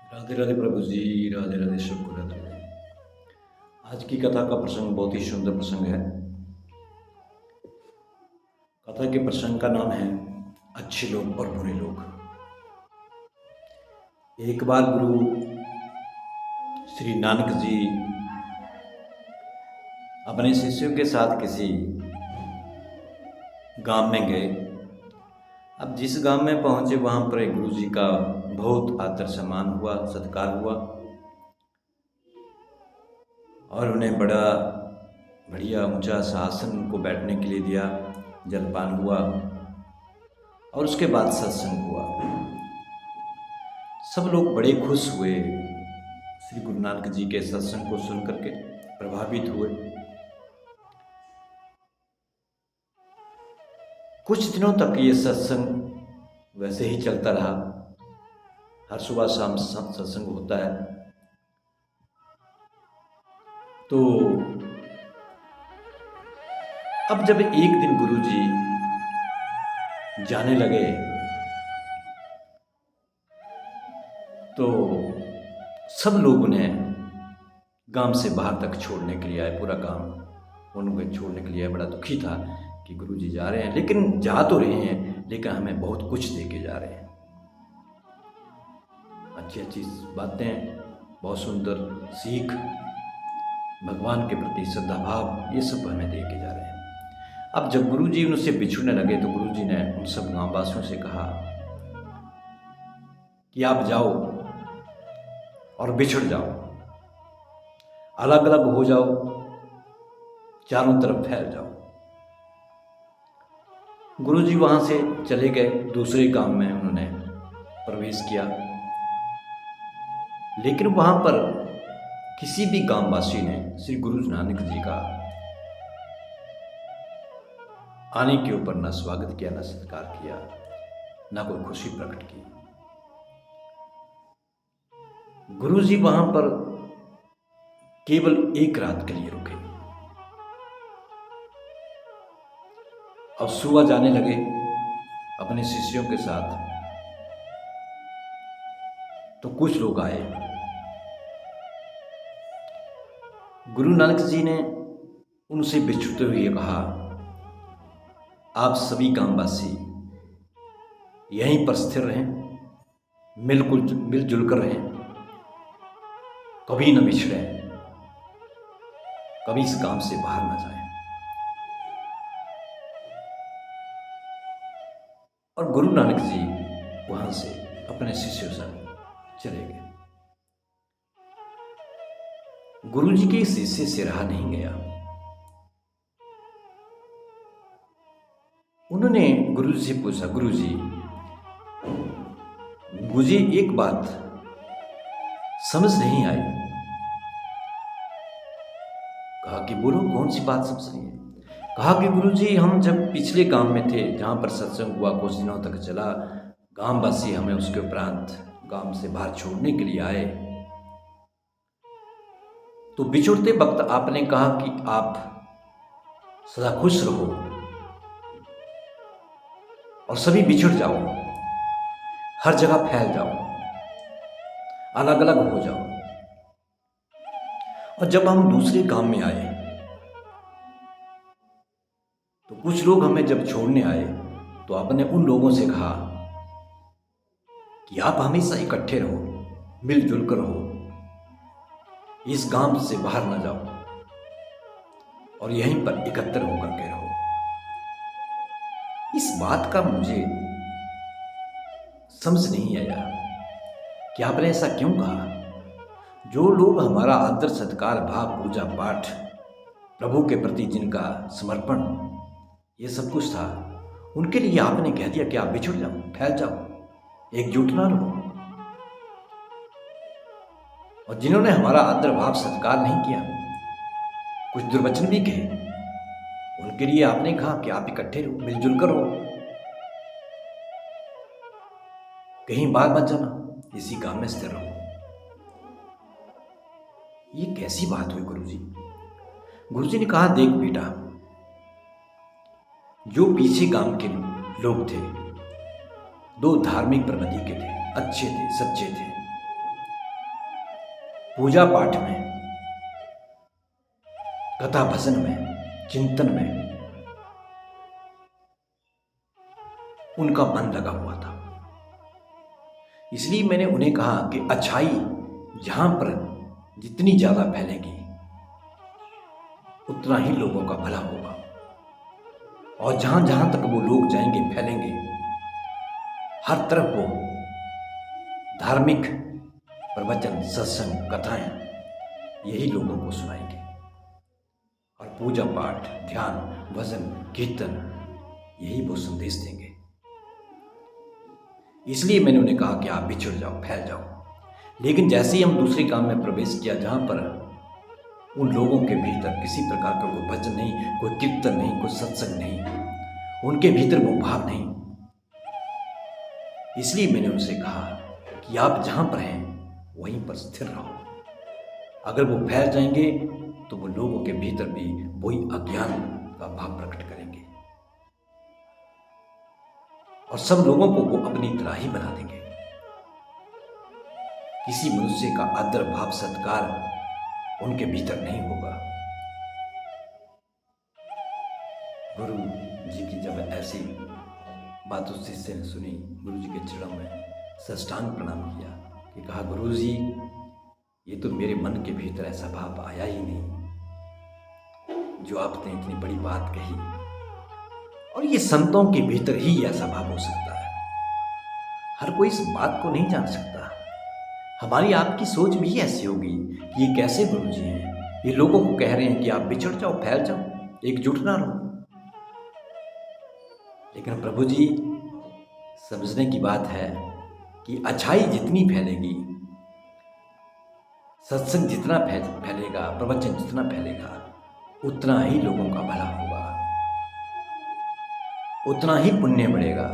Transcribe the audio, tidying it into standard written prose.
राधे राधे प्रभु जी। राधे राधे शुभ राधे। आज की कथा का प्रसंग बहुत ही सुंदर प्रसंग है। कथा के प्रसंग का नाम है अच्छे लोग और बुरे लोग। एक बार गुरु श्री नानक जी अपने शिष्यों के साथ किसी गांव में गए। अब जिस गांव में पहुंचे वहां पर एक गुरु जी का बहुत आदर सम्मान हुआ, सत्कार हुआ और उन्हें बड़ा बढ़िया ऊंचा सा आसन उनको बैठने के लिए दिया। जलपान हुआ और उसके बाद सत्संग हुआ। सब लोग बड़े खुश हुए, श्री गुरु नानक जी के सत्संग को सुन करके प्रभावित हुए। कुछ दिनों तक ये सत्संग वैसे ही चलता रहा। हर सुबह शाम सत्संग होता है। तो अब जब एक दिन गुरुजी जाने लगे तो सब लोग उन्हें गांव से बाहर तक छोड़ने के लिए आए। पूरा गांव उनको छोड़ने के लिए आए। बड़ा दुखी था कि गुरुजी जा रहे हैं, लेकिन जा तो रहे हैं लेकिन हमें बहुत कुछ दे के जा रहे हैं। अच्छी अच्छी बातें, बहुत सुंदर सीख, भगवान के प्रति श्रद्धा भाव, ये सब हमें दे के जा रहे हैं। अब जब गुरुजी उनसे बिछड़ने लगे तो गुरुजी ने उन सब गांव वासियों से कहा कि आप जाओ और बिछड़ जाओ, अलग अलग हो जाओ, चारों तरफ फैल जाओ। गुरुजी वहां से चले गए। दूसरे गांव में उन्होंने प्रवेश किया, लेकिन वहां पर किसी भी गांववासी ने श्री गुरु नानक जी का आने के ऊपर न स्वागत किया, न सत्कार किया, न कोई खुशी प्रकट की। गुरुजी वहां पर केवल एक रात के लिए रुके। अब सुबह जाने लगे अपने शिष्यों के साथ। तो कुछ लोग आए। गुरु नानक जी ने उनसे बिछुड़ते हुए कहा, आप सभी गांववासी यहीं पर स्थिर रहें, मिलजुल कर रहें, कभी न बिछड़ें, कभी इस गांव से बाहर न जाएं। और गुरु नानक जी वहां से अपने शिष्यों से चले गए। गुरु जी के शिष्य से रहा नहीं गया। उन्होंने गुरु जी से पूछा, गुरु जी मुझे एक बात समझ नहीं आई। कहा कि बोलो, कौन सी बात समझ नहीं है? कहा कि गुरु जी हम जब पिछले गांव में थे जहां पर सत्संग हुआ, कुछ दिनों तक चला, गांववासी हमें उसके उपरांत गांव से बाहर छोड़ने के लिए आए। तो बिछुड़ते वक्त आपने कहा कि आप सदा खुश रहो और सभी बिछड़ जाओ, हर जगह फैल जाओ, अलग अलग हो जाओ। और जब हम दूसरे गांव में आए तो कुछ लोग हमें जब छोड़ने आए तो आपने उन लोगों से कहा कि आप हमेशा इकट्ठे रहो, मिलजुल कर रहो, इस गांव से बाहर न जाओ और यहीं पर एकत्र होकर के रहो। इस बात का मुझे समझ नहीं आया कि आपने ऐसा क्यों कहा। जो लोग हमारा आदर सत्कार भाव पूजा पाठ, प्रभु के प्रति जिनका समर्पण ये सब कुछ था, उनके लिए आपने कह दिया कि आप बिछुड़ जाओ, फैल जाओ, एकजुट ना रहो। और जिन्होंने हमारा आदर भाव सत्कार नहीं किया, कुछ दुर्वचन भी कहे, उनके लिए आपने कहा कि आप इकट्ठे रहो, मिलजुल कर रहो, कहीं बाहर मत जाना, इसी गांव में स्थिर रहो। ये कैसी बात हुई गुरुजी? गुरुजी ने कहा, देख बेटा, जो पीछे गांव के लोग थे, दो धार्मिक प्रवृत्ति के थे, अच्छे थे, सच्चे थे, पूजा पाठ में, कथा भजन में, चिंतन में उनका मन लगा हुआ था। इसलिए मैंने उन्हें कहा कि अच्छाई जहां पर जितनी ज़्यादा फैलेगी उतना ही लोगों का भला होगा, और जहां जहां तक वो लोग जाएंगे, फैलेंगे, हर तरफ वो धार्मिक प्रवचन, सत्संग, कथाएं यही लोगों को सुनाएंगे, और पूजा पाठ, ध्यान, भजन, कीर्तन यही वो संदेश देंगे। इसलिए मैंने उन्हें कहा कि आप बिछड़ जाओ, फैल जाओ। लेकिन जैसे ही हम दूसरे काम में प्रवेश किया, जहां पर उन लोगों के भीतर किसी प्रकार का कोई भजन नहीं, कोई कीर्तन नहीं, कोई सत्संग नहीं, उनके भीतर वो भाव नहीं, इसलिए मैंने उनसे कहा कि आप जहां पर हैं वहीं पर स्थिर रहो। अगर वो फैल जाएंगे तो वो लोगों के भीतर भी वही अज्ञान का भाव प्रकट करेंगे और सब लोगों को वो अपनी तरह ही बना देंगे। किसी मनुष्य का आदर भाव सत्कार उनके भीतर नहीं होगा। गुरु जी की जब ऐसी बात उस शिष्य ने सुनी, गुरु जी के चरणों में साष्टांग प्रणाम किया कि कहा, गुरु जी ये तो मेरे मन के भीतर ऐसा भाव आया ही नहीं जो आपने इतनी बड़ी बात कही, और ये संतों के भीतर ही ऐसा भाव हो सकता है। हर कोई इस बात को नहीं जान सकता। हमारी आपकी सोच भी ऐसी होगी कि ये कैसे गुरु जी हैं, ये लोगों को कह रहे हैं कि आप बिछड़ जाओ, फैल जाओ, एकजुट ना रहो। लेकिन प्रभु जी समझने की बात है कि अच्छाई जितनी फैलेगी, सत्संग जितना फैलेगा, प्रवचन जितना फैलेगा, उतना ही लोगों का भला होगा, उतना ही पुण्य बढ़ेगा।